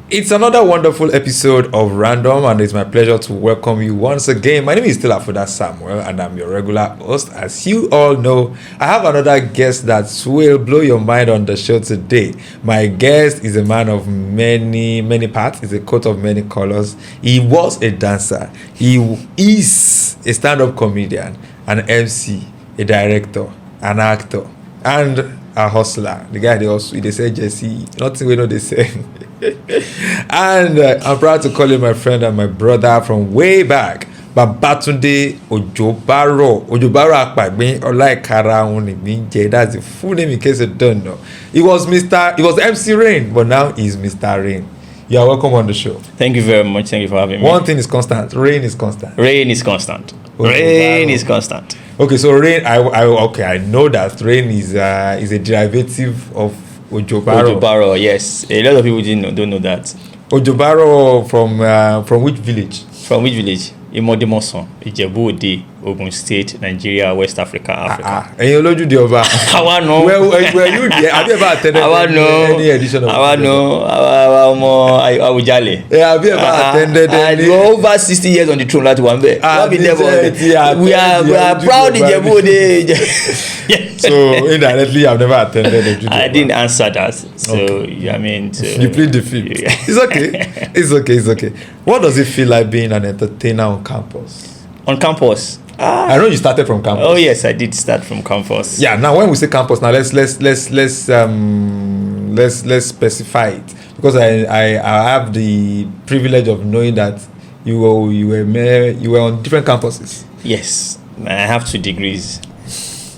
It's another wonderful episode of Random, and it's my pleasure to welcome you once again. My name is still Afoda Samuel, and I'm your regular host. As you all know, I have another guest that will blow your mind on the show today. My guest is a man of many parts. He's a coat of many colors. He was a dancer. He is a stand-up comedian, an MC, a director, an actor, and a hustler. The guy they say Jesse, nothing we know they say. And I'm proud to call him my friend and my brother from way back, Babatunde Ojobaro Akpagbe Olaikara Onigbe. That's the full name in case you don't know. He was MC Rain, but now he's Mr. Rain. You are welcome on the show. Thank you very much. Thank you for having me. One thing is constant. Rain is constant. Rain is constant. Rain is constant. Okay, so Rain. I know that Rain is a derivative of Ojobaro. Ojobaro, yes. A lot of people don't know that. Ojobaro from which village? From which village? Imodemoson, Ijebu Ode, Ogun State, Nigeria, West Africa. And you olójú di ọba. I know. Were you there? Have you ever attended any edition of I know. Awujale. Have you ever attended any? Over 60 years on the throne, that one there. We are proud Ijebu Ode. So indirectly, I've never attended a I didn't answer that. So okay. I mean, you plead the fifth. Yeah. It's okay. What does it feel like being an entertainer on campus? On campus. I know you started from campus. Oh yes, I did start from campus. Yeah. Now, when we say campus, now let's specify it, because I have the privilege of knowing that you were on different campuses. Yes, I have 2 degrees.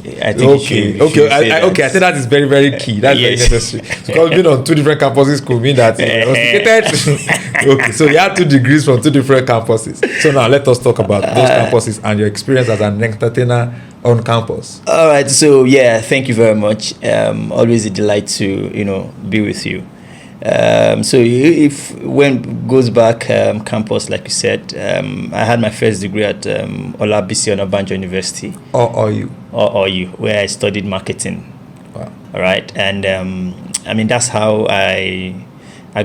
I think I said that is very, very key. That's very necessary. Because being on 2 different campuses could mean that you're educated. Okay, so you had 2 degrees from 2 different campuses. So now let us talk about those campuses and your experience as an entertainer on campus. All right. So thank you very much. Always a delight to be with you. So if when goes back campus, like you said, I had my first degree at Olabisi Onabanjo University. Or you, where I studied marketing. Wow. All right, and I mean that's how I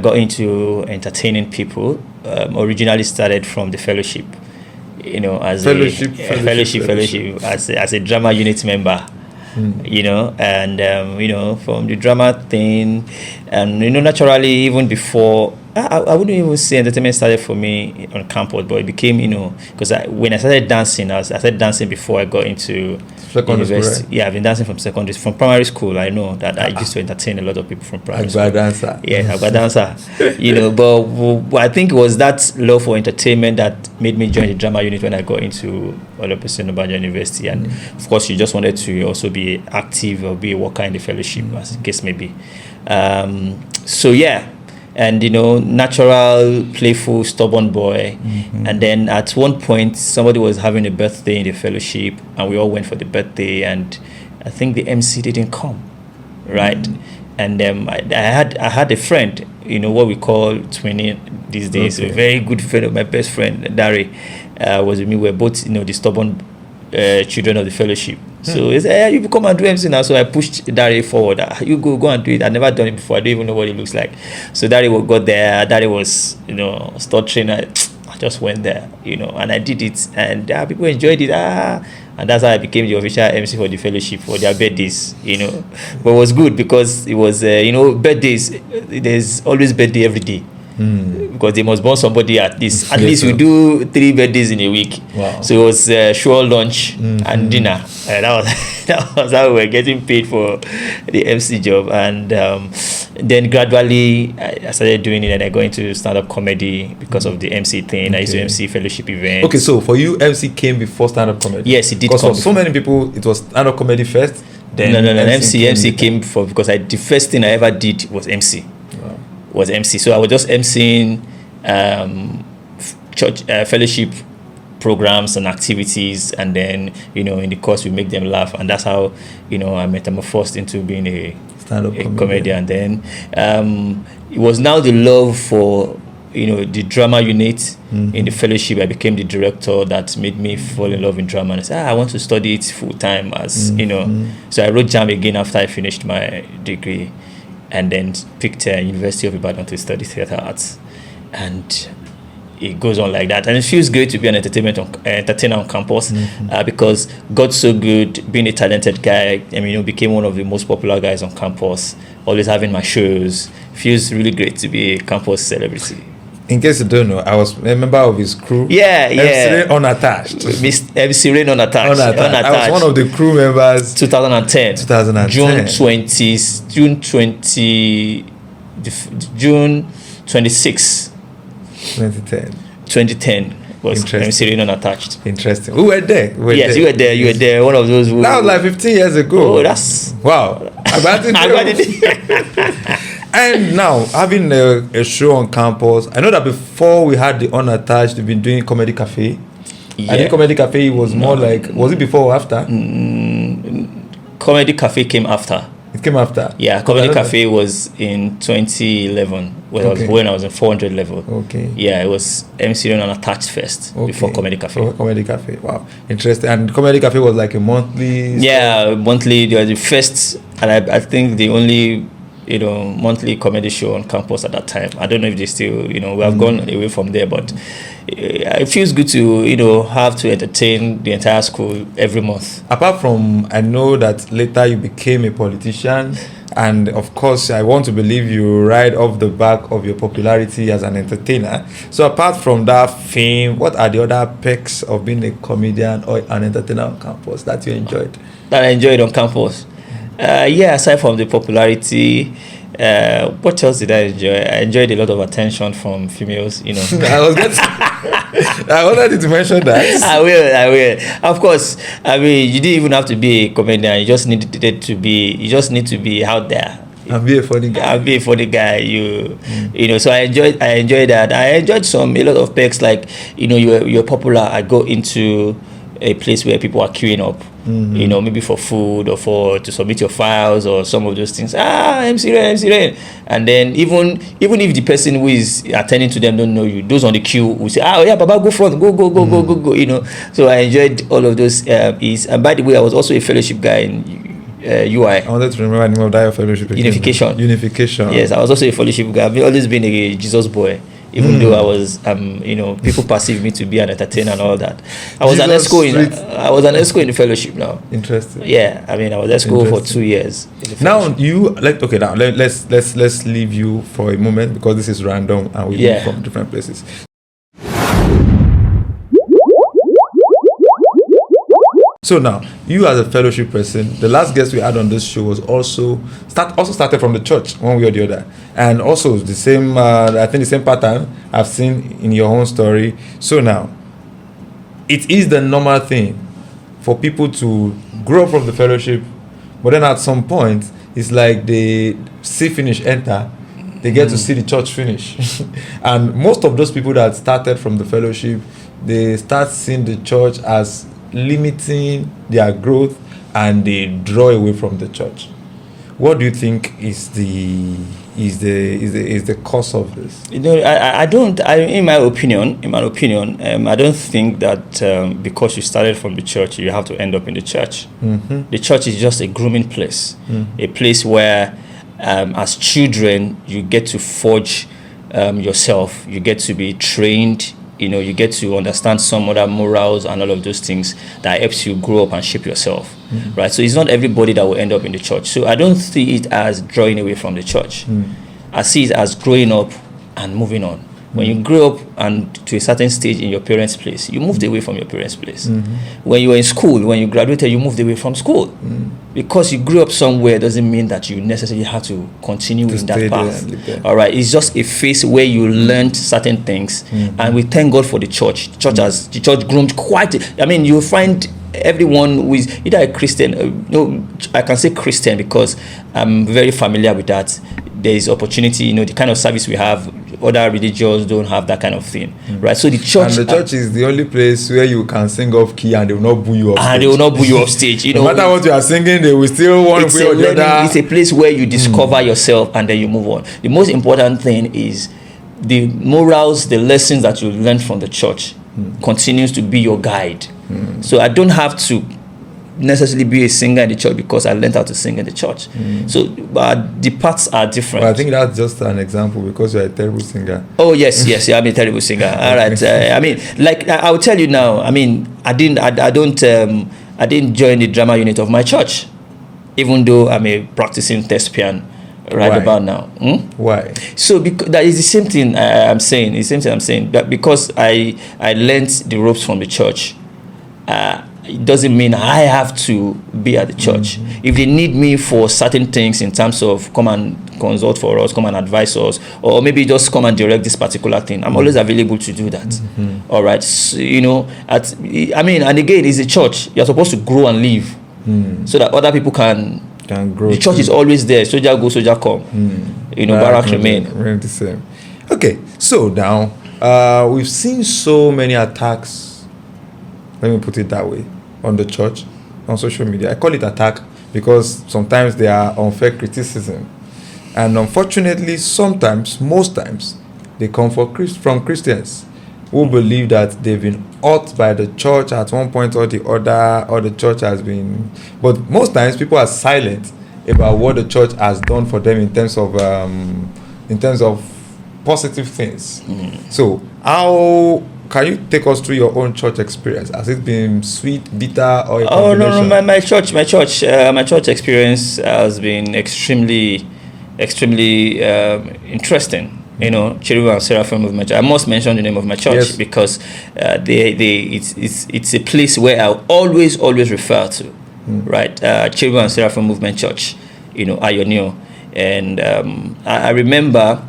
got into entertaining people. Originally started from the fellowship, as fellowship as a drama unit member. And from the drama thing, and naturally, even before I wouldn't even say entertainment started for me on campus, but it became because when I started dancing, I started dancing before I got into secondary university. Right? Yeah, I've been dancing from primary school. I know that I used to entertain a lot of people from primary school. Dancer. Yeah, I'm a dancer. But I think it was that love for entertainment that made me join the drama unit when I got into Olabisi Onabanjo University. And of course, you just wanted to also be active or be a worker in the fellowship, as the case may be. And natural, playful, stubborn boy. And then at one point, somebody was having a birthday in the fellowship, and we all went for the birthday. And I think the MC didn't come, right? And I had a friend, what we call twinning these days. Okay. A very good friend of my best friend, Dari, was with me. We're both, the stubborn children of the fellowship. So he said, hey, you come and do MC now. So I pushed Dari forward. You go and do it. I've never done it before. I don't even know what it looks like. So Dari got there. Dari was, stuttering. I just went there, and I did it. And people enjoyed it. And that's how I became the official MC for the fellowship for their birthdays, But it was good because it was, birthdays. There's always birthday every day. Because they must born somebody at least. At least we do 3 birthdays in a week. Wow. So it was sure lunch and dinner. That was how we were getting paid for the MC job. And then gradually I started doing it, and I got into stand-up comedy because of the MC thing. Okay. I used to MC fellowship events. Okay, so for you, MC came before stand-up comedy? Yes, it did. Because for so many people, it was stand-up comedy first. Then no. MC came before, because the first thing I ever did was MC. Was MC. So I was just MCing church fellowship programs and activities, and then in the course we make them laugh, and that's how I metamorphosed into being a stand-up comedian. Then it was now the love for the drama unit in the fellowship. I became the director. That made me fall in love in drama, and I said I want to study it full time as So I wrote JAM again after I finished my degree. and then picked University of Ibadan to study theatre arts, and it goes on like that. And it feels great to be an entertainer on campus, because God's so good, being a talented guy. I mean, became one of the most popular guys on campus, always having my shows. Feels really great to be a campus celebrity. In case you don't know, I was a member of his crew. Yeah. MC Rain unattached. MC Rain unattached. I was one of the crew members. 2010. June 26. 2010 was MC Rain unattached. Interesting. We were there. Yes, you were there. You were there. One of those. That was like 15 years ago. Oh, that's wow. I got it. And now, having a show on campus, I know that before we had the unattached, we've been doing Comedy Cafe. Yeah. I think Comedy Cafe was more like, was it before or after? Comedy Cafe came after. It came after? Yeah, Comedy Cafe was in 2011 when I was in 400 level. Okay. Yeah, it was MC Rain unattached first before Comedy Cafe. Before Comedy Cafe, wow. Interesting. And Comedy Cafe was like a monthly? Yeah, monthly. They were the first, and I think the only monthly comedy show on campus at that time. I don't know if they still, we have gone away from there, but it feels good to, have to entertain the entire school every month. Apart from, I know that later you became a politician, and of course, I want to believe you ride off the back of your popularity as an entertainer. So apart from that fame, what are the other perks of being a comedian or an entertainer on campus that you enjoyed? That I enjoyed on campus? Aside from the popularity, what else did I enjoy? I enjoyed a lot of attention from females, I wanted you to mention that. I will. Of course, I mean, you didn't even have to be a comedian. You just need to be out there. And be a funny guy. So I enjoyed that. I enjoyed a lot of perks, like, you're popular. I go into a place where people are queuing up, maybe for food or to submit your files or some of those things. MC Rain. And then even if the person who is attending to them don't know you, those on the queue will say, Baba, go front, go. So I enjoyed all of those. And by the way, I was also a fellowship guy in UI. I wanted to remember the name of that fellowship. Unification. Yes, I was also a fellowship guy. I've always been a Jesus boy. Even though I was, people perceive me to be an entertainer and all that. I was an ESCO in the fellowship now. Interesting. Yeah, I mean, I was ESCO for 2 years. Now let's leave you for a moment, because this is random and we move from different places. So now, you as a fellowship person, the last guest we had on this show was also started from the church, one way or the other. And also the same, I think the same pattern I've seen in your own story. So now, it is the normal thing for people to grow from the fellowship, but then at some point, it's like they see finish, enter, they get to see the church finish. And most of those people that started from the fellowship, they start seeing the church as limiting their growth, and they draw away from the church. What do you think is the cause of this? In my opinion, I don't think that because you started from the church, you have to end up in the church. The church is just a grooming place, a place where, as children, you get to forge yourself. You get to be trained. You get to understand some other morals and all of those things that helps you grow up and shape yourself, right? So it's not everybody that will end up in the church. So I don't see it as drawing away from the church. I see it as growing up and moving on. When you grow up and to a certain stage in your parents' place, you moved away from your parents' place. When you were in school, when you graduated, you moved away from school. Because you grew up somewhere doesn't mean that you necessarily have to continue in that path. All right, it's just a phase where you learned certain things, and we thank God for the church. The church groomed you find everyone who is either a Christian. I can say Christian because I'm very familiar with that. There is opportunity, the kind of service we have. Other religions don't have that kind of thing, right? So the church is the only place where you can sing off key and they will not boo you off stage. No matter what you are singing, they will still want to play the other. It's a place where you discover yourself and then you move on. The most important thing is the morals, the lessons that you learned from the church continues to be your guide. So I don't have to necessarily be a singer in the church because I learned how to sing in the church. So the parts are different. Well, I think that's just an example because you're a terrible singer. Oh yes, yeah, I'm a terrible singer. All right, I mean, like I'll tell you now. I mean, I didn't join the drama unit of my church, even though I'm a practicing thespian right about now. Why? So because that is the same thing I'm saying. It's the same thing I'm saying. That because I learned the ropes from the church. It doesn't mean I have to be at the church. If they need me for certain things in terms of come and consult for us, come and advise us, or maybe just come and direct this particular thing, I'm always available to do that. All right. So, and again, it's a church. You're supposed to grow and live so that other people can grow. The church is always there. Soldier go, soldier come. Barrack remain. The same. Okay. So now we've seen so many attacks. Let me put it that way, on the church, on social media. I call it attack because sometimes they are unfair criticism. And unfortunately, most times, they come from Christians who believe that they've been hurt by the church at one point or the other, or the church has been... But most times, people are silent about what the church has done for them in terms of positive things. So, how... Can you take us through your own church experience? Has it been sweet, bitter, or a combination? No. My church experience has been extremely interesting. Cherubim and Seraphim Movement. I must mention the name of my church because it's a place where I always refer to, right? Cherubim and Seraphim Movement Church, Ionio, and I remember.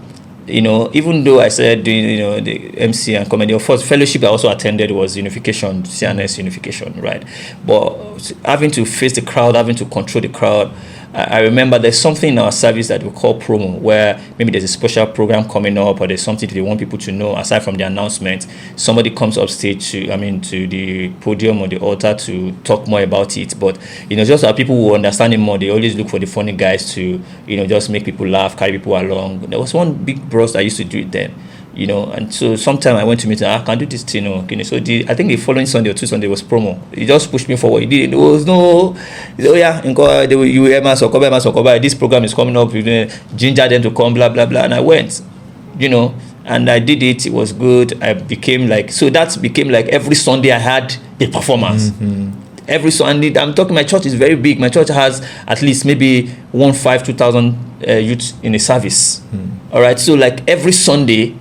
Even though I started doing, the MC and comedy, of course, fellowship I also attended was unification, CNS unification, right? But having to face the crowd, having to control the crowd, I remember there's something in our service that we call promo, where maybe there's a special program coming up or there's something they want people to know aside from the announcement. Somebody comes up stage to the podium or the altar to talk more about it. But, just so people who understand it more, they always look for the funny guys to, just make people laugh, carry people along. There was one big bros that used to do it then. And so sometime I went to meet him, I can do this thing, So I think the following Sunday or 2 Sunday was promo. He just pushed me forward. There was no, you will this program is coming up, ginger them to come, blah, blah, blah. And I went, and I did it. It was good. That became like every Sunday I had a performance. Every Sunday, I'm talking, my church is very big. My church has at least maybe 2,000 youths in a service. All right. So like every Sunday,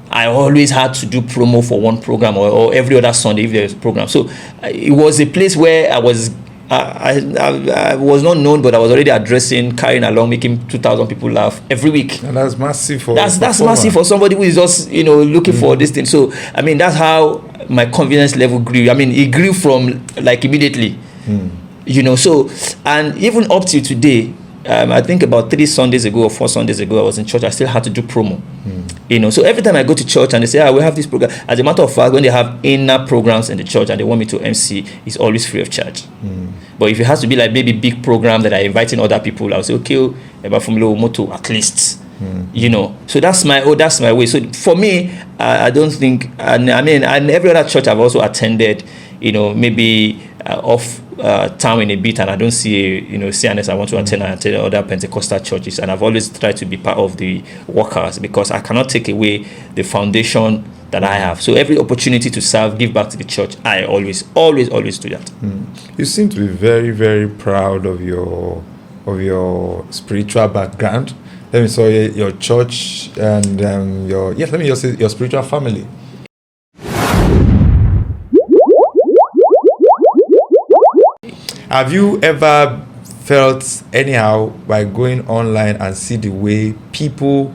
I always had to do promo for one program or every other Sunday if there's a program. So it was a place where I was not known, but I was already addressing, carrying along, making 2,000 people laugh every week. And that's massive for that's massive for somebody who is just looking for this thing. So that's how my confidence level grew. It grew from like immediately. So and even up to today. I think about 3 Sundays ago or 4 Sundays ago, I was in church. I still had to do promo. So every time I go to church and they say, we have this program. As a matter of fact, when they have inner programs in the church and they want me to MC, it's always free of charge. But if it has to be like maybe big program that are inviting other people, I'll say, okay, about Formula Moto at least. So that's my way. So for me, I don't think, and every other church I've also attended, maybe off town in a bit, and I don't see CNS I want to attend. I attend other Pentecostal churches, and I've always tried to be part of the workers because I cannot take away the foundation that I have. So every opportunity to serve, give back to the church, I always do that. You seem to be very, very proud of your spiritual background. Let me say your church and let me just say your spiritual family. Have you ever felt anyhow by going online and see the way people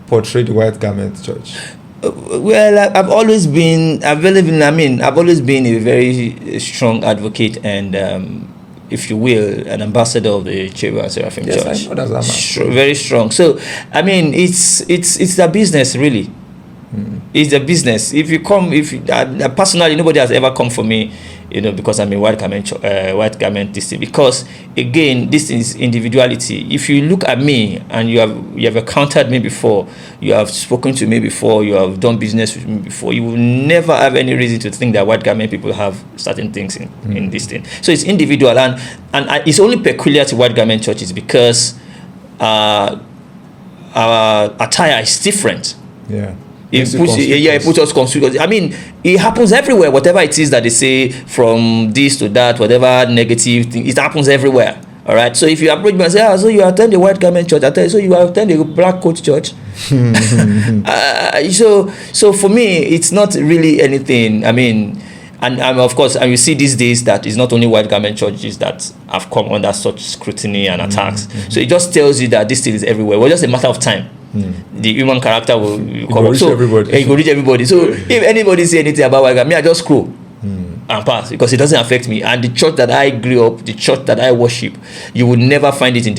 portray the white garment church? Well, I've always been a very strong advococate and, if you will, an ambassador of the Cherubim and Seraphim Church. Yes, I know that's very strong. So, it's their business, really. It's a business. If you come, personally, nobody has ever come for me, because I'm a white garment this thing. Because again, this is individuality. If you look at me and you have encountered me before, you have spoken to me before, you have done business with me before, you will never have any reason to think that white garment people have certain things in this thing. So it's individual, and it's only peculiar to white garment churches because our attire is different. Yeah. It puts us conspicuous. I mean, it happens everywhere. Whatever it is that they say, from this to that, whatever negative thing, it happens everywhere. All right. So if you approach me and say, so you attend the white garment church, I tell you, so you attend the black coat church. So for me, it's not really anything. I mean, and of course, and you see these days that it's not only white garment churches that have come under such scrutiny and attacks. So it just tells you that this thing is everywhere. Well, just a matter of time. The human character will reach everybody. It will reach everybody. So if anybody say anything about white garment, I just scroll and pass, because it doesn't affect me. And the church that I grew up, the church that I worship, you will never find it in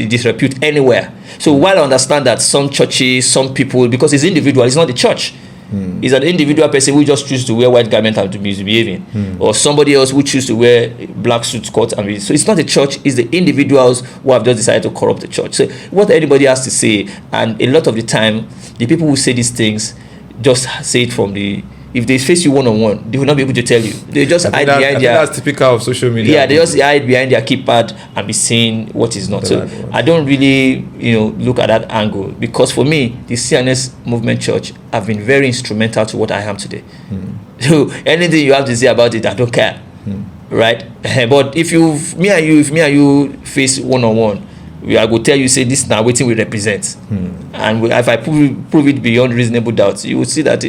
disrepute anywhere. So while I understand that some churches, some people, because it's individual, it's not the church. It's an individual person who just chooses to wear white garment and to be misbehaving, or somebody else who chooses to wear black suit coat and be. So it's not the church; it's the individuals who have just decided to corrupt the church. So what anybody has to say, and a lot of the time, the people who say these things just say it from the. If they face you one-on-one, they will not be able to tell you. They just hide behind their. That's typical of social media. Yeah, they just hide behind their keypad and be saying what is not. So I don't really, look at that angle, because for me, the CNS Movement Church have been very instrumental to what I am today. So anything you have to say about it, I don't care, right? But if me and you face one-on-one, I will tell you, say this now waiting we represent, and if I prove it beyond reasonable doubt, you will see that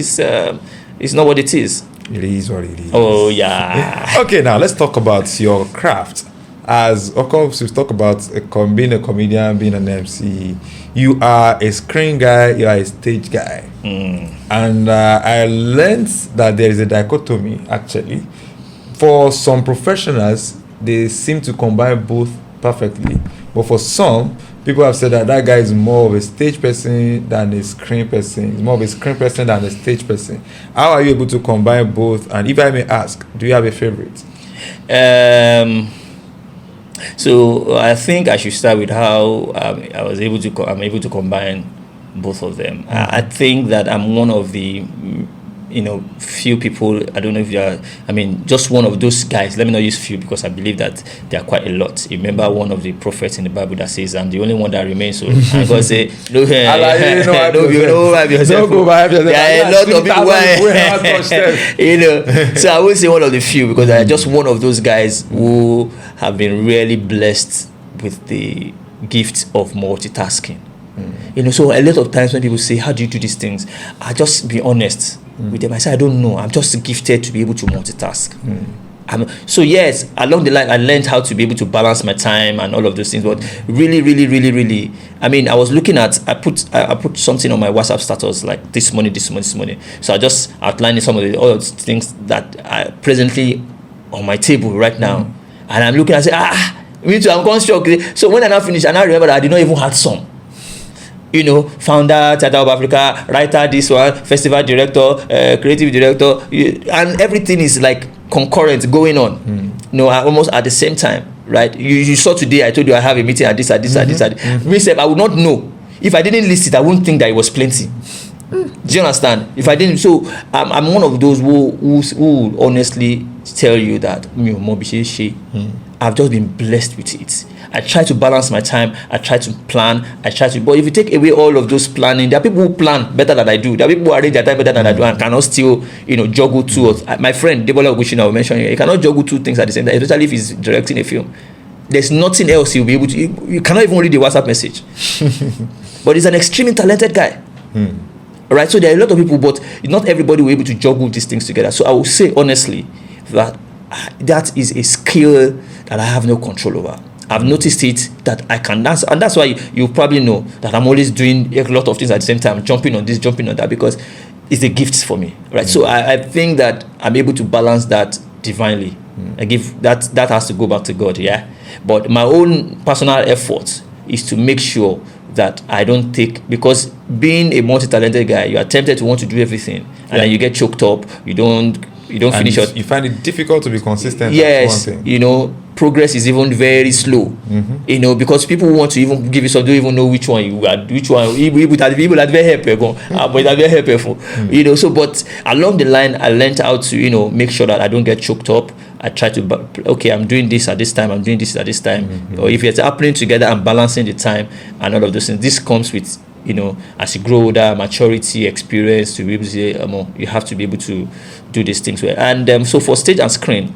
it's not what it is. It is what it is. Oh, yeah. Okay, now let's talk about your craft. As, of course, we've talked about being a comedian, being an MC. You are a screen guy, you are a stage guy. And I learned that there is a dichotomy, actually. For some professionals, they seem to combine both perfectly. But for some, people have said that guy is more of a stage person than a screen person. He's more of a screen person than a stage person. How are you able to combine both? And if I may ask, do you have a favorite? So I think I should start with how I'm able to combine both of them. I think that I'm one of the few people. I don't know if you are. I mean, just one of those guys. Let me not use few, because I believe that there are quite a lot. Remember one of the prophets in the Bible that says, "I'm the only one that remains." So I'm gonna say, "No, there are a lot of people." So I will say one of the few, because I'm just one of those guys who have been really blessed with the gift of multitasking. So a lot of times when people say, "How do you do these things?" I just be honest with them. I say, I don't know. I'm just gifted to be able to multitask. So yes, along the line, I learned how to be able to balance my time and all of those things. But really, I mean, I was looking at, I put something on my WhatsApp status like this morning. So I just outlined some of the other things that are presently on my table right now. And I'm looking, I say, me too, I'm constructed. So when I now finish, I now remember that I did not even have some. Founder, Theatre of Africa, writer, this one, festival director, creative director, and everything is like concurrent going on. Almost at the same time, right? You saw today, I told you I have a meeting at this. Myself, I would not know. If I didn't list it, I wouldn't think that it was plenty. Do you understand? If I didn't, so I'm one of those who honestly tell you that I've just been blessed with it. I try to balance my time. I try to plan. But if you take away all of those planning, there are people who plan better than I do. There are people who arrange their time better than I do and cannot still, juggle two. My friend Debola Ogushina will mention he cannot juggle two things at the same time, especially if he's directing a film. There's nothing else he'll be able to. You cannot even read the WhatsApp message. But he's an extremely talented guy. Right? So there are a lot of people, but not everybody will be able to juggle these things together. So I will say honestly that is a skill that I have no control over. I've noticed it that I can dance, and that's why you probably know that I'm always doing a lot of things at the same time, jumping on this, jumping on that, because it's a gift for me, right? So I think that I'm able to balance that divinely. I give that has to go back to God, yeah. But my own personal effort is to make sure that I don't take, because being a multi-talented guy, you are tempted to want to do everything, and then you get choked up. You don't finish your. You find it difficult to be consistent. Yes, at one thing. you know, progress is even very slow. You know, because people want to even give you some, don't even know which one you are, which one. People that very helpful, but that very helpful. You know, so but along the line, I learned how to make sure that I don't get choked up. I try to, okay, I'm doing this at this time, I'm doing this at this time, or if it's happening together, I'm balancing the time and all of those things. This comes with, as you grow older, maturity, experience, to be able to say, you have to be able to do these things well. And so for stage and screen,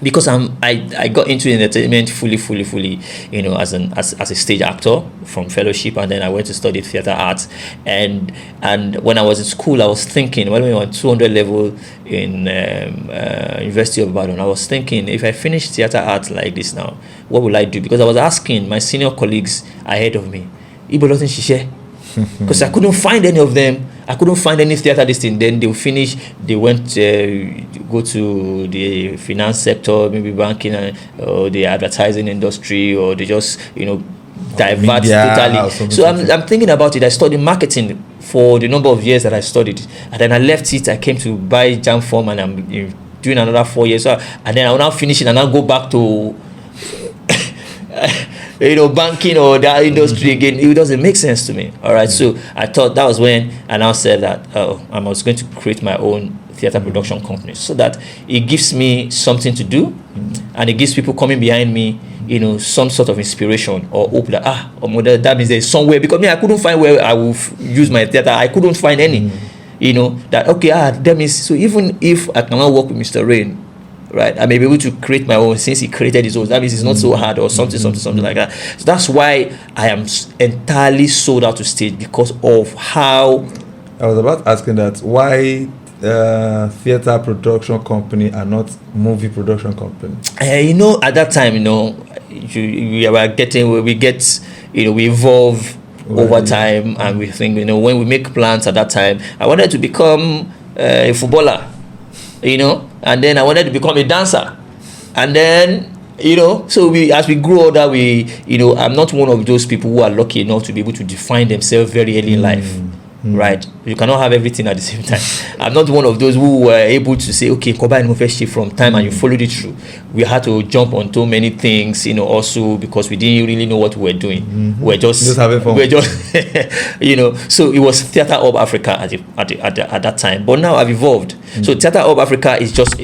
because I got into entertainment fully, as a stage actor from fellowship, and then I went to study theater arts. And when I was in school, I was thinking, when we were on 200 level in University of Babatunde, I was thinking, if I finish theater arts like this now, what will I do? Because I was asking my senior colleagues ahead of me, Ibo doesn't share, because I couldn't find any of them. I couldn't find any theater this thing. Then they finish. They went go to the finance sector, maybe banking, or the advertising industry, or they just divert totally. So I'm thinking about it. I studied marketing for the number of years that I studied, and then I left it. I came to buy jam form, and I'm doing another 4 years. So, and then I'll now finish it, and I'll go back to banking or that industry again. It doesn't make sense to me. All right. So I thought that was when I now said that I was going to create my own theater production company, so that it gives me something to do, and it gives people coming behind me, some sort of inspiration or hope that that means there's somewhere, because I couldn't find where I will use my theater. I couldn't find any, that okay, that means, so even if I cannot work with Mr. Rain, right, I may be able to create my own, since he created his own. That means it's not so hard, or something like that. So that's why I am entirely sold out to stage, because of how. I was about asking that, why theater production company and not movie production company? At that time, we evolve over time, and we think, when we make plans at that time, I wanted to become a footballer, and then I wanted to become a dancer, and then so as we grow older, I'm not one of those people who are lucky enough to be able to define themselves very early in life. Right, you cannot have everything at the same time. I'm not one of those who were able to say, okay, combine first shift from time, and you followed it through. We had to jump onto many things, also because we didn't really know what we were doing. We're just having fun. We're just, So it was Theatre Hub Africa at that time. But now I've evolved. So Theatre Hub Africa is just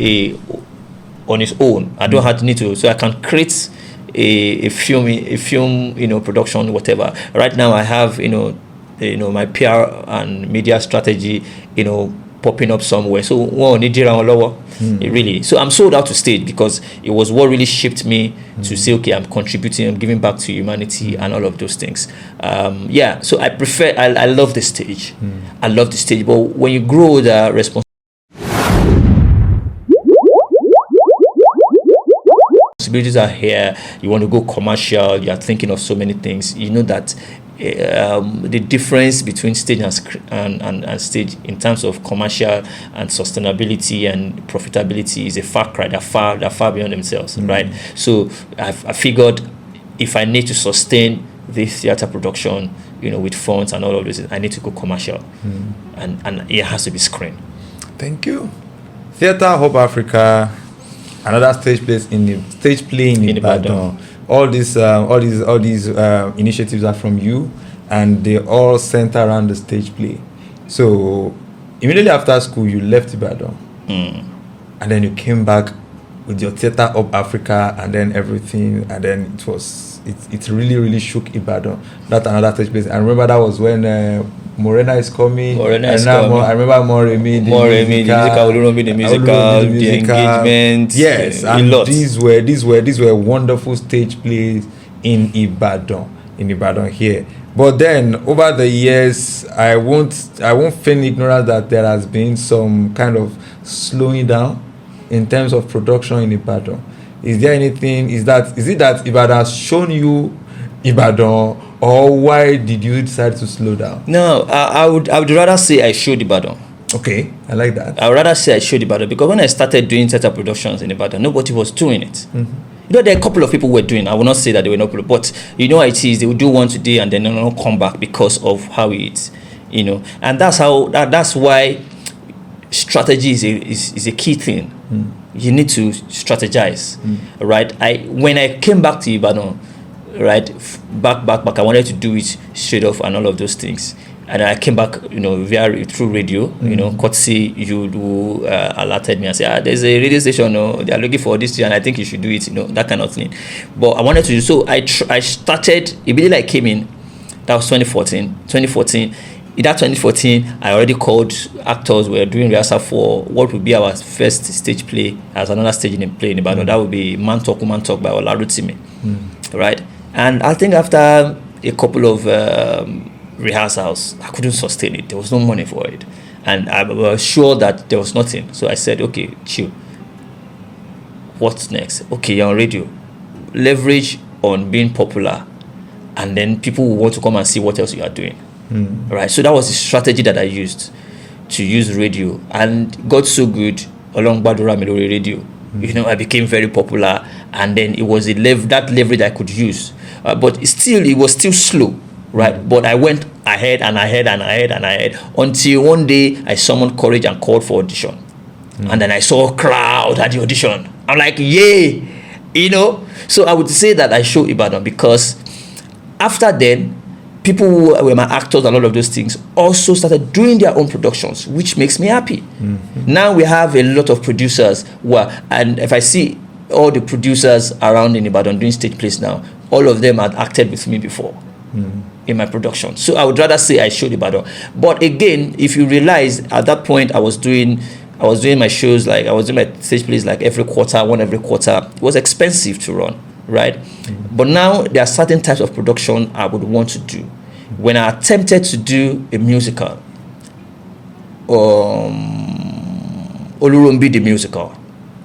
on its own. I don't have to need to, so I can create a film, production, whatever. Right now I have, my PR and media strategy, popping up somewhere. So really. So I'm sold out to stage, because it was what really shaped me to say, okay, I'm contributing, I'm giving back to humanity and all of those things. So I love the stage. I love the stage. But when you grow the responsibilities are here, you want to go commercial, you're thinking of so many things, that the difference between stage and stage in terms of commercial and sustainability and profitability is a far cry. They're far beyond themselves, right? So I figured, if I need to sustain this theater production, with funds and all of this, I need to go commercial, and it has to be screen. Thank you. Theater Hub Africa, another stage play in Ibadan. All these initiatives are from you, and they all center around the stage play. So immediately after school, you left Ibadan, and then you came back with your Theater Hub Africa, and then everything, and then it really shook Ibadan. That's another stage place. I remember that was when Morena is coming. I remember Moremi, the musical, the engagement. Yes, and these were wonderful stage plays in Ibadan here. But then over the years, I won't feign ignorance that there has been some kind of slowing down in terms of production in Ibadan. Is there anything? Is it that Ibadan has shown you Ibadan, or why did you decide to slow down? No, I would rather say I showed Ibadan. Okay, I like that. I would rather say I showed Ibadan, because when I started doing theater productions in Ibadan, nobody was doing it. There are a couple of people who were doing. I will not say that they were not, but how it is. They will do one today and then they'll not come back because of how it's, and that's why strategy is a key thing. You need to strategize, right? When I came back to Ibadan, right, back, I wanted to do it straight off and all of those things. And I came back, through radio, courtesy you do alerted me and say, there's a radio station, they are looking for this, and I think you should do it, that kind of thing. But I wanted to do so. I started immediately. I came in. That was 2014. In that 2014, I already called actors. We were doing rehearsal for what would be our first stage play as another stage in play in Ibadan. That would be Man Talk, Woman Talk by Olarutimi, right? And I think after a couple of rehearsals, I couldn't sustain it. There was no money for it, and I was sure that there was nothing. So I said, okay, chill. What's next? Okay, you're on radio. Leverage on being popular, and then people will want to come and see what else you are doing. Right. So that was the strategy that I used to use radio, and got so good along Badura Melori Radio. I became very popular, and then it was that leverage I could use. But it was still slow. Right, but I went ahead until one day I summoned courage and called for audition, and then I saw a crowd at the audition. I'm like, yay, So I would say that I show Ibadan because after then, people who were my actors and all of those things also started doing their own productions, which makes me happy. Now we have a lot of producers and if I see all the producers around in Ibadan doing stage plays now, all of them had acted with me before. In my production. So I would rather say I showed Ibadan. But again, if you realize at that point I was doing my shows, like I was doing my stage plays like every quarter. It was expensive to run, right? But now there are certain types of production I would want to do. When I attempted to do a musical, Olurumbi the musical,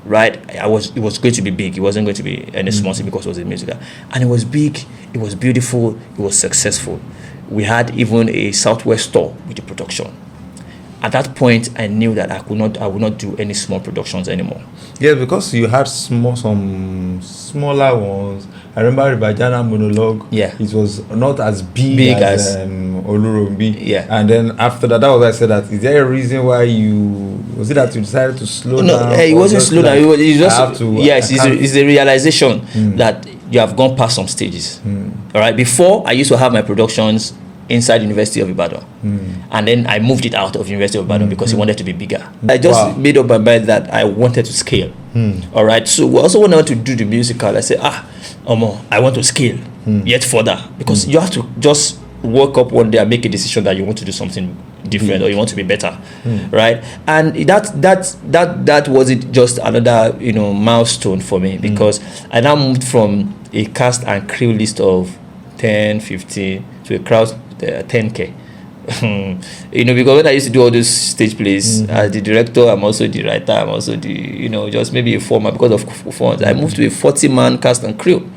right? It was going to be big. It wasn't going to be any small thing because it was a musical. And it was big, it was beautiful, it was successful. We had even a Southwest tour with the production. At that point, I knew that I would not do any small productions anymore. Yeah, because you had some smaller ones. I remember Ribajana Monologue. Yeah. It was not as big as Olurumbi. Yeah. And then after that was why I said that. Is there a reason why was it that you decided to slow down? No, it wasn't slow down. It was just, it's a realization that you have gone past some stages. All right. Before, I used to have my productions inside University of Ibadan, and then I moved it out of University of Ibadan because it wanted to be bigger. I just made up my mind that I wanted to scale. All right, so we also wanted to do the musical. I said, I want to scale yet further, because you have to just wake up one day and make a decision that you want to do something different or you want to be better, right? And that wasn't just another milestone for me, because I now moved from a cast and crew list of 10, 15 to a crowd 10K. Because when I used to do all those stage plays as the director, I'm also the writer, I'm also the just maybe a former, because of funds I moved to a 40-man cast and crew.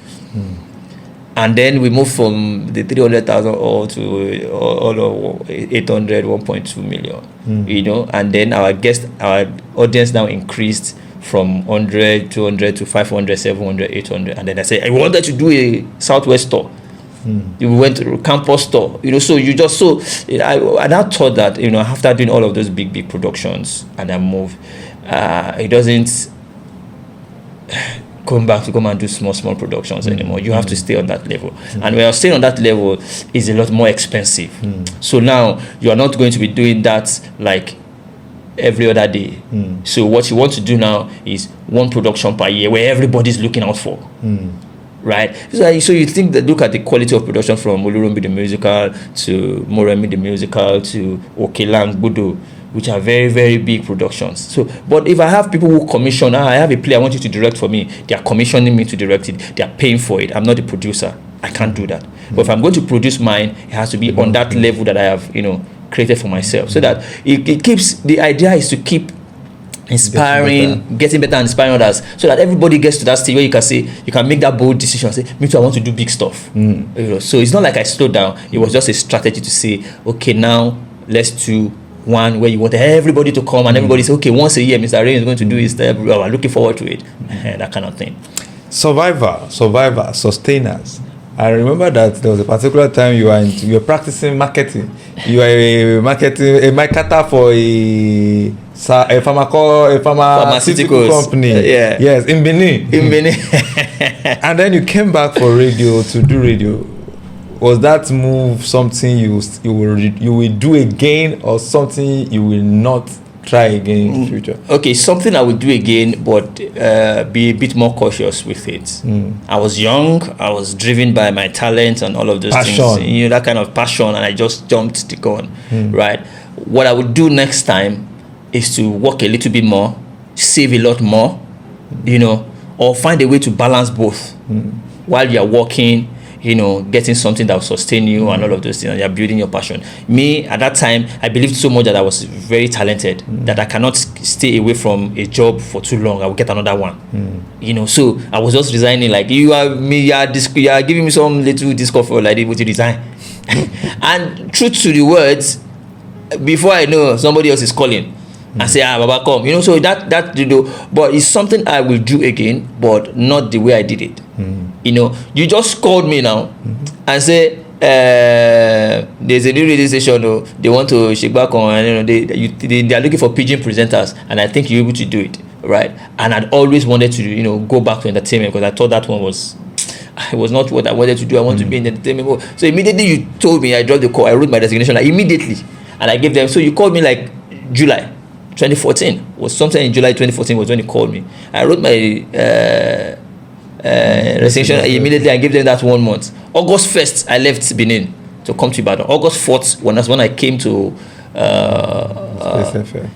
And then we moved from the 300,000 all to all of 800, 1.2 million. And then our audience now increased from 100, 200 to 500, 700, 800. And then I said, I wanted to do a Southwest tour. We went to a campus tour, so I now thought that, after doing all of those big productions and I moved, it doesn't come back to come and do small productions anymore. You have to stay on that level. And when you're staying on that level, it's a lot more expensive. So now you are not going to be doing that like every other day. So what you want to do now is one production per year where everybody's looking out for. Right, so you think that, look at the quality of production from Olurumbi the musical to Moremi the musical to Okelang Budo, which are very, very big productions. So, but if I have people who commission, I have a play I want you to direct for me, they are commissioning me to direct it, they are paying for it. I'm not the producer, I can't do that. But if I'm going to produce mine, it has to be on that level that I have, created for myself, so that it keeps. The idea is to keep getting better and inspiring others, so that everybody gets to that stage where you can make that bold decision and say, me too, I want to do big stuff. So it's not like I slowed down. It was just a strategy to say, okay, now let's do one where you want everybody to come and everybody say, okay, once a year Mr. Rain is going to do his stuff, we're looking forward to it, that kind of thing. sustainers. I remember that there was a particular time you were practicing marketing. You were a marketer for a pharmaceutical company. Yes, in Benin. And then you came back for radio to do radio. Was that move something you will do again, or something you will not try again in the future? Okay, something I would do again, but be a bit more cautious with it. I was young, I was driven by my talent and all of those things. You know, that kind of passion, and I just jumped the gun, right? What I would do next time is to work a little bit more, save a lot more, you know, or find a way to balance both while you're working, you know, getting something that will sustain you and all of those things, and you're building your passion. Me, at that time, I believed so much that I was very talented, that I cannot stay away from a job for too long. I will get another one. You know, so I was just resigning, like, you are giving me some little discomfort, like, able to resign. And true to the words, before I know, somebody else is calling. I say, Baba, come. You know, so that you know, but it's something I will do again, but not the way I did it. You know, you just called me now and say, there's a new radio station, they want to shake back on, and you know, they are looking for pigeon presenters, and I think you're able to do it, right? And I'd always wanted to, you know, go back to entertainment, because I thought that one was, it was not what I wanted to do. I want to be in entertainment. So immediately you told me, I dropped the call, I wrote my resignation, like, immediately, and I gave them. So you called me like July 2014, was sometime in July 2014 was when you called me. I wrote my resignation immediately. I gave them that 1 month. August 1st, I left Benin to come to Ibadan. August 4th, that's when I came to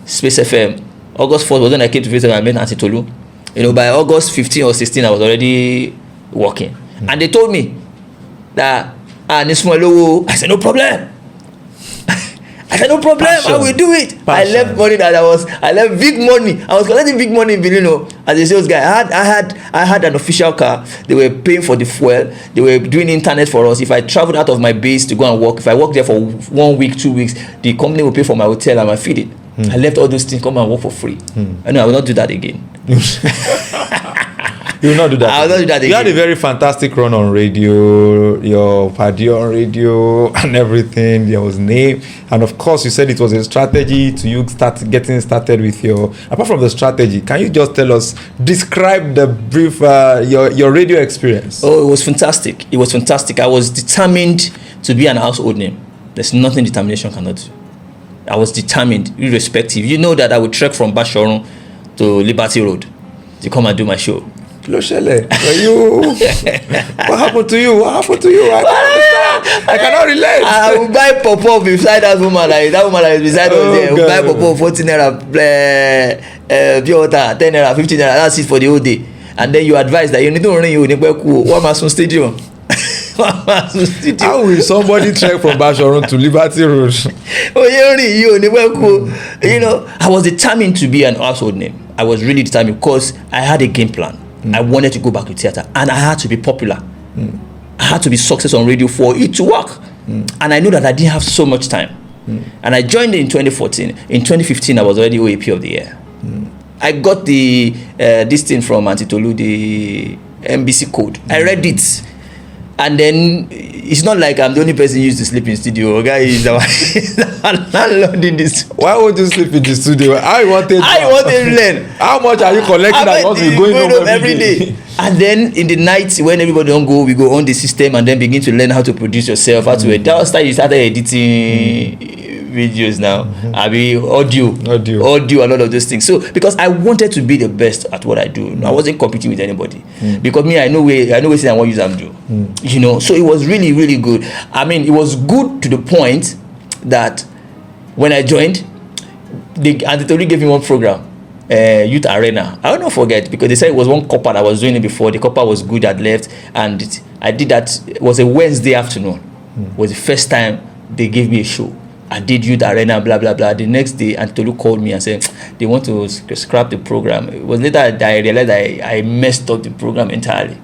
Space FM. August 4th was when I came to Space FM. I met Auntie Tolu. You know, by August 15 or 16, I was already working. And they told me that, I said, no problem. I said, no problem. Passion. I will do it. Passion. I left money I left big money. I was collecting big money in Benin, as a sales guy. I had an official car. They were paying for the fuel. They were doing internet for us. If I traveled out of my base to go and work, if I worked there for 1 week, 2 weeks, the company will pay for my hotel and my feeding. I left all those things, come and work for free. I know I will not do that again. You will not do that. I will not do that again. You had a very fantastic run on radio, your party on radio and everything. There was name, and of course you said it was a strategy to you getting started with your. Apart from the strategy, can you just tell us, describe the brief your radio experience? Oh, it was fantastic. It was fantastic. I was determined to be an household name. There's nothing determination cannot do. I was determined, irrespective. You know that I would trek from Bashoron to Liberty Road to come and do my show. What happened to you? I cannot relate. I will buy pop-up beside that woman. Like, that woman is beside us there. I will buy pop-up 14 naira, pure water, 10 naira, 15 naira. That's it for the whole day. And then you advise that you need to run you in Wamasun Stadium. How will somebody trek from Bashoron to Liberty Road? You know, I was determined to be an household name. I was really determined because I had a game plan. I wanted to go back to theater, and I had to be popular. I had to be successful on radio for it to work. And I knew that I didn't have so much time. And I joined in 2014. In 2015, I was already OAP of the year. I got the this thing from Auntie Tolu, the MBC code. I read it. And then it's not like I'm the only person who used to sleep in studio. Guy is our landlord in this. Why would you sleep in the studio? I wanted to learn. How much are you collecting? I want to be going home every day. And then in the night when everybody don't go, we go on the system and then begin to learn how to produce yourself. How to that was time you started editing videos now. I mean audio, a lot of those things. So because I wanted to be the best at what I do, I wasn't competing with anybody. Because me, I know where I want use them do. You know, so it was really, really good. I mean, it was good to the point that when I joined, they already gave me one program, Youth Arena. I will not forget because they said it was one copper that I was doing it before. The copper was good, I'd left, and I did that. It was a Wednesday afternoon. It was the first time they gave me a show. I did Youth Arena, blah, blah, blah. The next day, Antolu called me and said, they want to scrap the program. It was later that I realized I messed up the program entirely.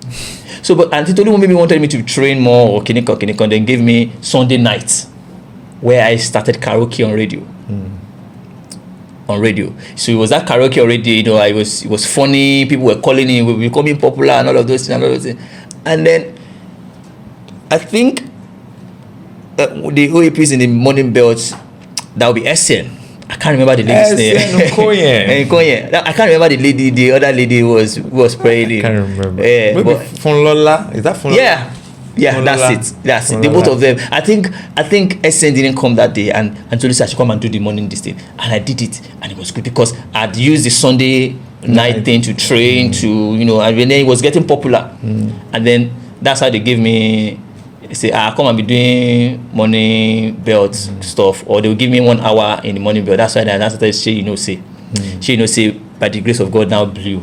So, but Antolu maybe wanted me to train more or Kiniko, then gave me Sunday nights, where I started karaoke on radio. on radio. So it was that karaoke already, you know, it was funny, people were calling in, we were becoming popular and all of those things. And then I think the OAPs in the morning belts, that would be SN. I can't remember the lady's name. Nkoye. I can't remember the other lady who was praying. I can't remember. Maybe Funlola. Is that Funlola? Yeah, Funlola. that's it. The both of them. I think SN didn't come that day, and told us I should come and do the morning this thing, and I did it, and it was good because I'd used the Sunday night thing to train to, you know, and then it was getting popular, and then that's how they gave me. Say, come and be doing morning belt stuff, or they'll give me 1 hour in the morning belt. That's why she say by the grace of God now blew.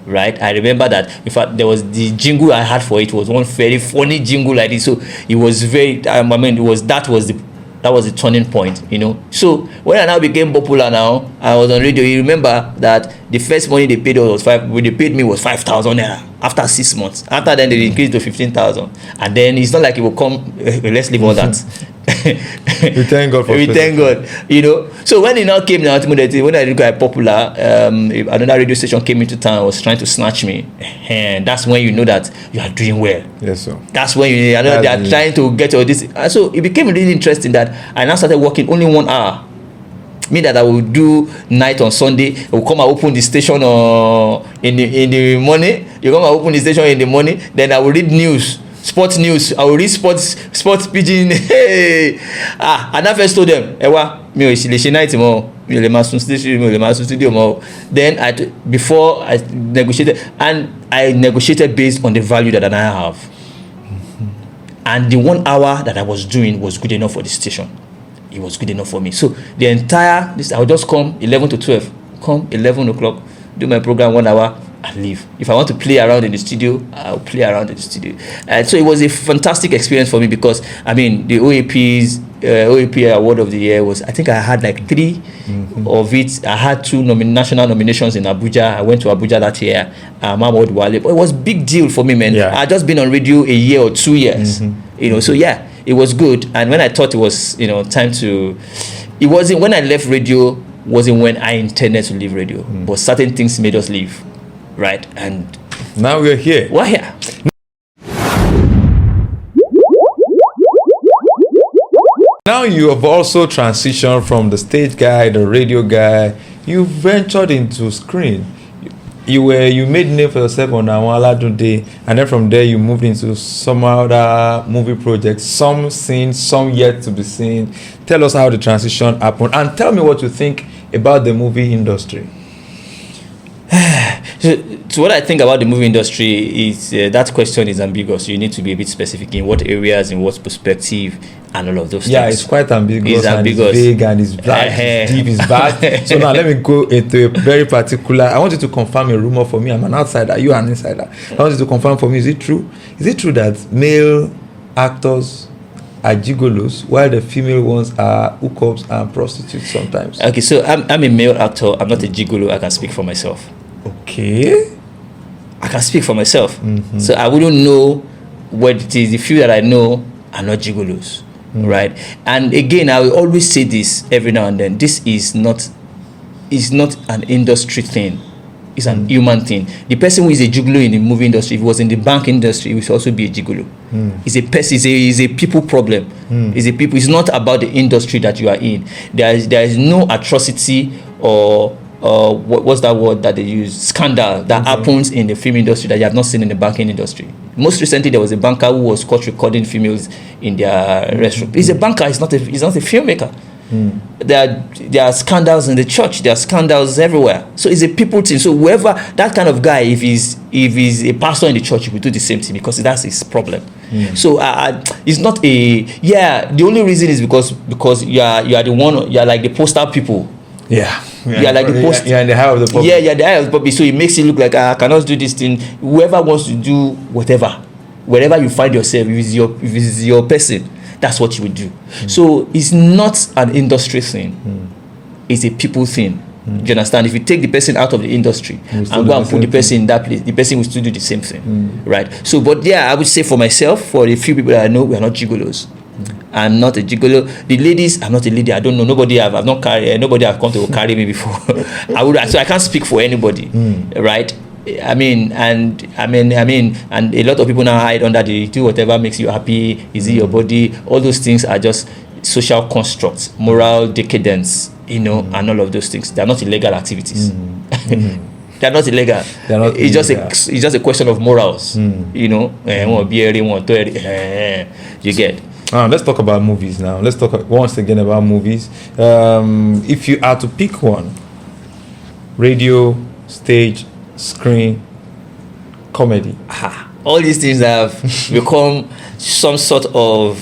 Right, I remember that. In fact, there was the jingle I had for it was one very funny jingle like this. So it was very. That was the turning point, you know. So when I now became popular, now I was on radio. You remember that the first money they paid us was they paid me was 5,000 naira. After 6 months, after then they increased to 15,000, and then it's not like it will come. Let's leave all that. We thank God for. We thank God, you know. So when it now came now, when I got popular, another radio station came into town, was trying to snatch me, and that's when you know that you are doing well. Yes, sir. That's when they are trying to get all this. And so it became really interesting that I now started working only 1 hour. Me that I will do night on Sunday. I will come and open the station in the morning. You come and open the station in the morning. Then I will read news, sports news. I will read sports pidgin. Hey, and I first told them, me o night more. Then before I negotiated, and I negotiated based on the value that I have, and the 1 hour that I was doing was good enough for the station. It was good enough for me. So the entire I would just come 11 to 12, come 11 o'clock, do my program 1 hour, and leave. If I want to play around in the studio, I'll play around in the studio. And so it was a fantastic experience for me because I mean the OAP Award of the Year was, I think I had like 3 of it. I had 2 national nominations in Abuja. I went to Abuja that year. But it was a big deal for me, man. Yeah. I had just been on radio a year or 2 years. You know, so yeah. It was good, and when I thought it was, you know, time to, it wasn't when I left radio, wasn't when I intended to leave radio, but certain things made us leave, right? And now we're here. We're here. Now you have also transitioned from the stage guy, the radio guy. You ventured into screen. You made name for yourself on Babatunde, and then from there you moved into some other movie projects, some seen, some yet to be seen. Tell us how the transition happened, and tell me what you think about the movie industry. So what I think about the movie industry is that question is ambiguous. You need to be a bit specific in what areas, in what perspective, and all of those things. Yeah, it's quite ambiguous. It's big and it's vast, it's deep, it's vast. So now let me go into a very particular. I want you to confirm a rumor for me. I'm an outsider. You are an insider. I want you to confirm for me. Is it true? Is it true that male actors are gigolos while the female ones are hookups and prostitutes sometimes? Okay, so I'm a male actor. I'm not a gigolo. I can speak for myself. Okay. I can speak for myself. So I wouldn't know what it is. The few that I know are not gigolos. Right? And again, I will always say this every now and then. This is not an industry thing. It's an human thing. The person who is a gigolo in the movie industry, if he was in the bank industry, he would also be a gigolo. It's a person. It's a people problem. It's not about the industry that you are in. There is no atrocity or what's that word that they use? Scandal that happens in the film industry that you have not seen in the banking industry. Most recently, there was a banker who was caught recording females in their restroom. He's a banker. He's not a filmmaker. There are scandals in the church. There are scandals everywhere. So it's a people thing. So whoever that kind of guy, if he's a pastor in the church, he will do the same thing because that's his problem. So it's not a The only reason is because you are the one. You are like the poster people. Yeah. You're like the post. You're in the eye of the public. Yeah, you're the eye of the public. So it makes it look like I cannot do this thing. Whoever wants to do whatever, wherever you find yourself, if it's your person, that's what you would do. So it's not an industry thing. It's a people thing. Do you understand? If you take the person out of the industry and go and put the person in that place, the person will still do the same thing, right? So, but yeah, I would say for myself, for the few people that I know, we are not gigolos. I'm not a gigolo. The ladies, I'm not a lady. I don't know. Nobody have come to carry me before. So I can't speak for anybody, right? And a lot of people now hide under the do whatever makes you happy. Is it your body? All those things are just social constructs, moral decadence, and all of those things. They are not illegal activities. They are not illegal. It's just a question of morals. You get. Let's talk about movies now. Let's talk once again about movies. If you are to pick one, radio, stage, screen, comedy. All these things have become some sort of,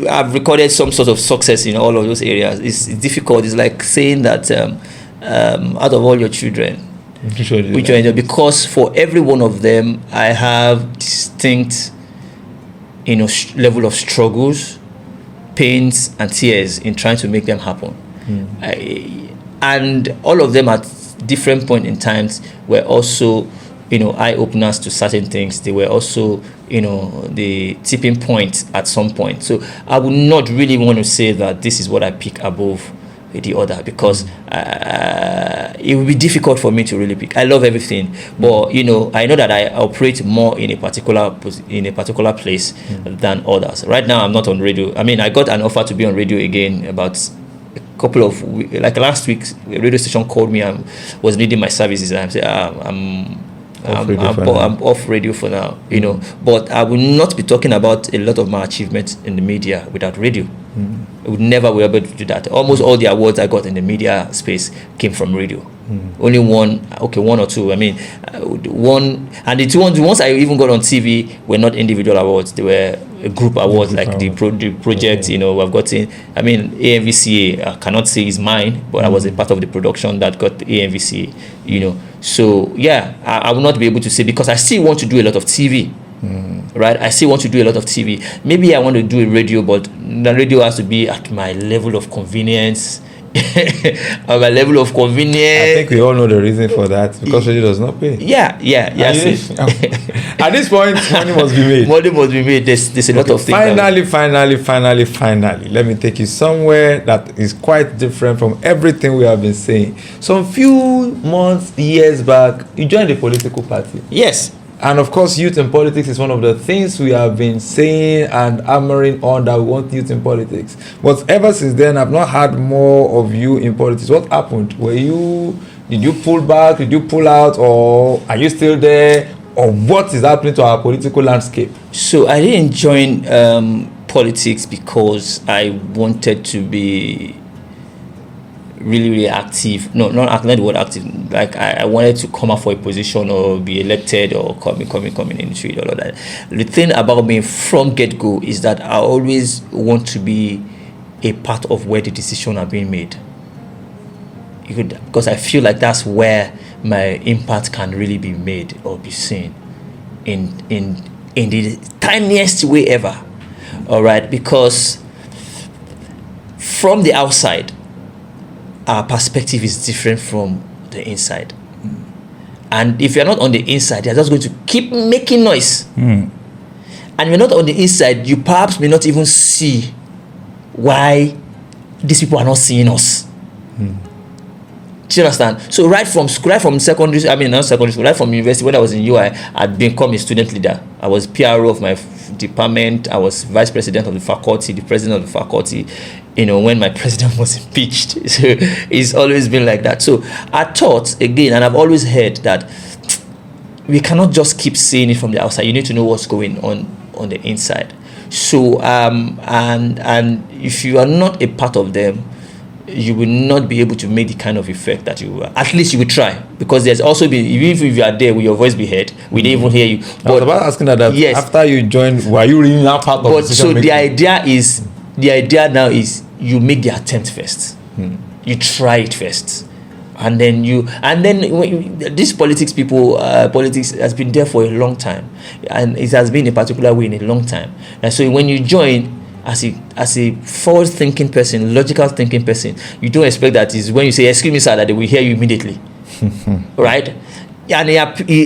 I've recorded some sort of success in all of those areas. It's difficult. It's like saying that out of all your children, which one? Because for every one of them, I have distinct, level of struggles, pains, and tears in trying to make them happen. And all of them at different point in times were also, eye openers to certain things. They were also, the tipping point at some point. So I would not really want to say that this is what I pick above the other, because it would be difficult for me to really pick. I love everything, but I know that I operate more in a particular place than others. Right now, I'm not on radio. I got an offer to be on radio again about a couple of like last week. A radio station called me and was needing my services, and I said, I'm off radio for now, But I will not be talking about a lot of my achievements in the media without radio. I would never be able to do that. Almost all the awards I got in the media space came from radio. Only one or two. One, and the ones I even got on TV were not individual awards. They were group awards, like the project. I've gotten. AMVCA. I cannot say is mine, but I was a part of the production that got the AMVCA. So yeah, I will not be able to say, because I still want to do a lot of TV. Right, I still want to do a lot of TV. Maybe I want to do a radio, but the radio has to be at my level of convenience. At my level of convenience. I think we all know the reason for that, because radio does not pay. Yeah. At this point, money must be made. Money must be made. There's a lot of things. Finally, let me take you somewhere that is quite different from everything we have been saying. Some few months, years back, you joined a political party. Yes. And of course, youth in politics is one of the things we have been saying and hammering on, that we want youth in politics. But ever since then, I've not had more of you in politics. What happened? Did you pull back? Did you pull out? Or are you still there? Or what is happening to our political landscape? So I didn't join politics because I wanted to be really active. No, not the word active. Like I wanted to come up for a position or be elected or coming into it, all of that. The thing about me from get-go is that I always want to be a part of where the decisions are being made. Because I feel like that's where my impact can really be made or be seen in the tiniest way ever. All right, because from the outside, our perspective is different from the inside. And if you're not on the inside, you're just going to keep making noise. And you're not on the inside, you perhaps may not even see why these people are not seeing us. Do you understand? So right from secondary, not secondary school, right from university, when I was in UI, I'd become a student leader. I was PRO of my department. I was vice president of the faculty, the president of the faculty. When my president was impeached. So it's always been like that. So I thought, again, and I've always heard that we cannot just keep seeing it from the outside. You need to know what's going on the inside. So and if you are not a part of them, you will not be able to make the kind of effect that you are. At least you will try, because there's also been, even if you are there, will your voice be heard? We didn't even hear you. I was about asking that. Yes. After you joined, were you really not part of decision making? The idea now is you make the attempt first. You try it first. And then these politics has been there for a long time, and it has been a particular way in a long time. And so when you join as a forward thinking person, logical thinking person, you don't expect that is when you say, "Excuse me, sir," that they will hear you immediately. Right? And he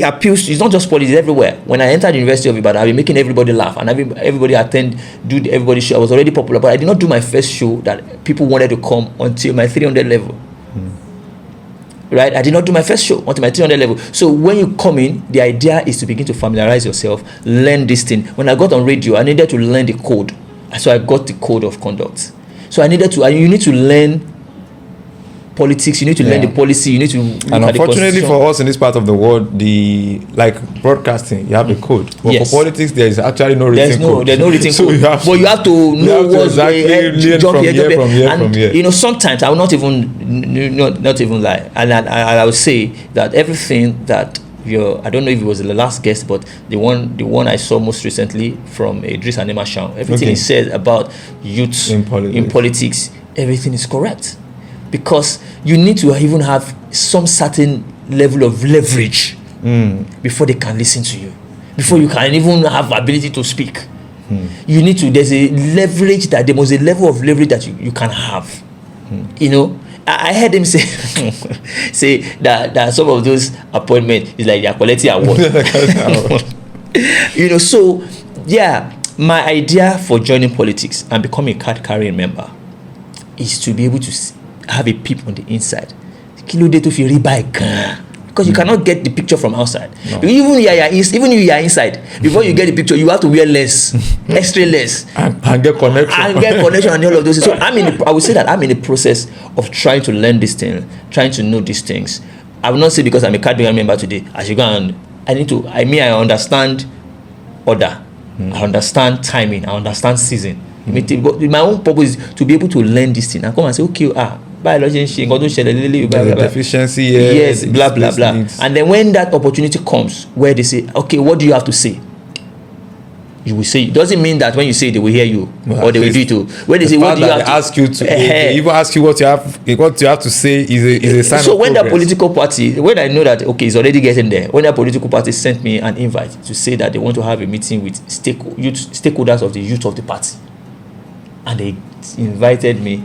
appeals. It's not just politics, everywhere. When I entered the University of Ibadan, I've been making everybody laugh, and everybody everybody show. I was already popular, but I did not do my first show that people wanted to come until my 300 level. Right? I did not do my first show until my 300 level. So when you come in, the idea is to begin to familiarize yourself, learn this thing. When I got on radio, I needed to learn the code. So I got the code of conduct. So you need to learn politics, you need to learn the policy, you need to look and at unfortunately for us in this part of the world, like broadcasting, you have the code, but for politics there is actually no written code. There's no written So code, but you have to know what's from here. You know, sometimes I will not even lie, and I will say that everything that I don't know if it was the last guest, but the one I saw most recently from Idris Anema Sham, everything he said about youth in politics, everything is correct. Because you need to even have some certain level of leverage before they can listen to you, before you can even have ability to speak. You need to, there's a leverage that there was a level of leverage that you can have. You know, I heard him say that some of those appointments is like they are collecting award. You know, so yeah, my idea for joining politics and becoming a card carrying member is to be able to have a peep on the inside. Because you cannot get the picture from outside. No. Even if you are inside, before you get the picture, you have to wear less, extra less, and get connection, and all of those. So I would say that I'm in the process of trying to learn this thing, trying to know these things. I will not say because I'm a card member today, I should go and I understand order, I understand timing, I understand season. But my own purpose is to be able to learn this thing and come and say, okay, deficiency, yes, blah blah blah. And then when that opportunity comes where they say, okay, what do you have to say? You will say. It doesn't mean that when you say it, they will hear you or they will do it too. When they say, what do you have to ask you to they even ask you what you have to say is a sign so of when progress. that political party, when I know that okay, it's already getting there, when that political party sent me an invite to say that they want to have a meeting with stakeholders of the youth of the party, and they invited me,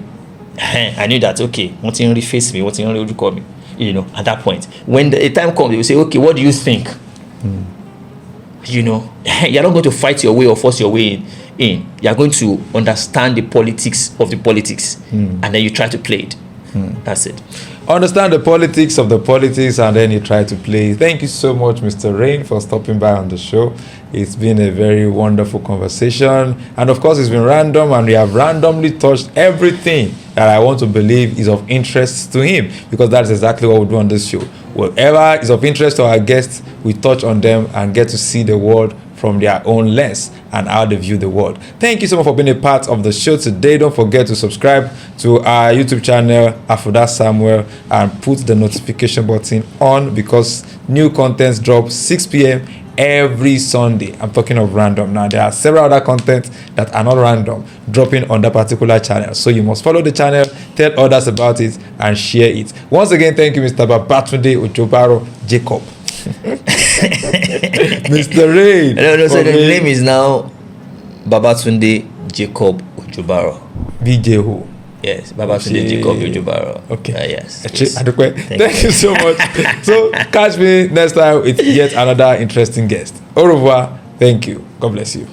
I knew that okay, what you face me, what you call me, you know. At that point, when the time comes, they will say, okay, what do you think? You know, you're not going to fight your way or force your way in. You're going to understand the politics of the politics, and then you try to play it. That's it. Understand the politics of the politics, and then you try to play. Thank you so much, Mr. Rain, for stopping by on the show. It's been a very wonderful conversation, and of course it's been random, and we have randomly touched everything that I want to believe is of interest to him, because that's exactly what we do on this show. Whatever is of interest to our guests, we touch on them and get to see the world from their own lens and how they view the world. Thank you so much for being a part of the show today. Don't forget to subscribe to our YouTube channel, Afoda Samuel, and put the notification button on, because new contents drop 6 p.m. every Sunday. I'm talking of random. Now, there are several other contents that are not random dropping on that particular channel. So you must follow the channel, tell others about it, and share it. Once again, thank you, Mr. Babatunde Ojobaro Jacob. Mr. Rain. No, so the name is now Babatunde Jacob Ojobaro. BJ who? Yes, Babatunde Jacob Ojobaro. Okay. Yes. Thank you so much. So catch me next time with yet another interesting guest. Au revoir. Thank you. God bless you.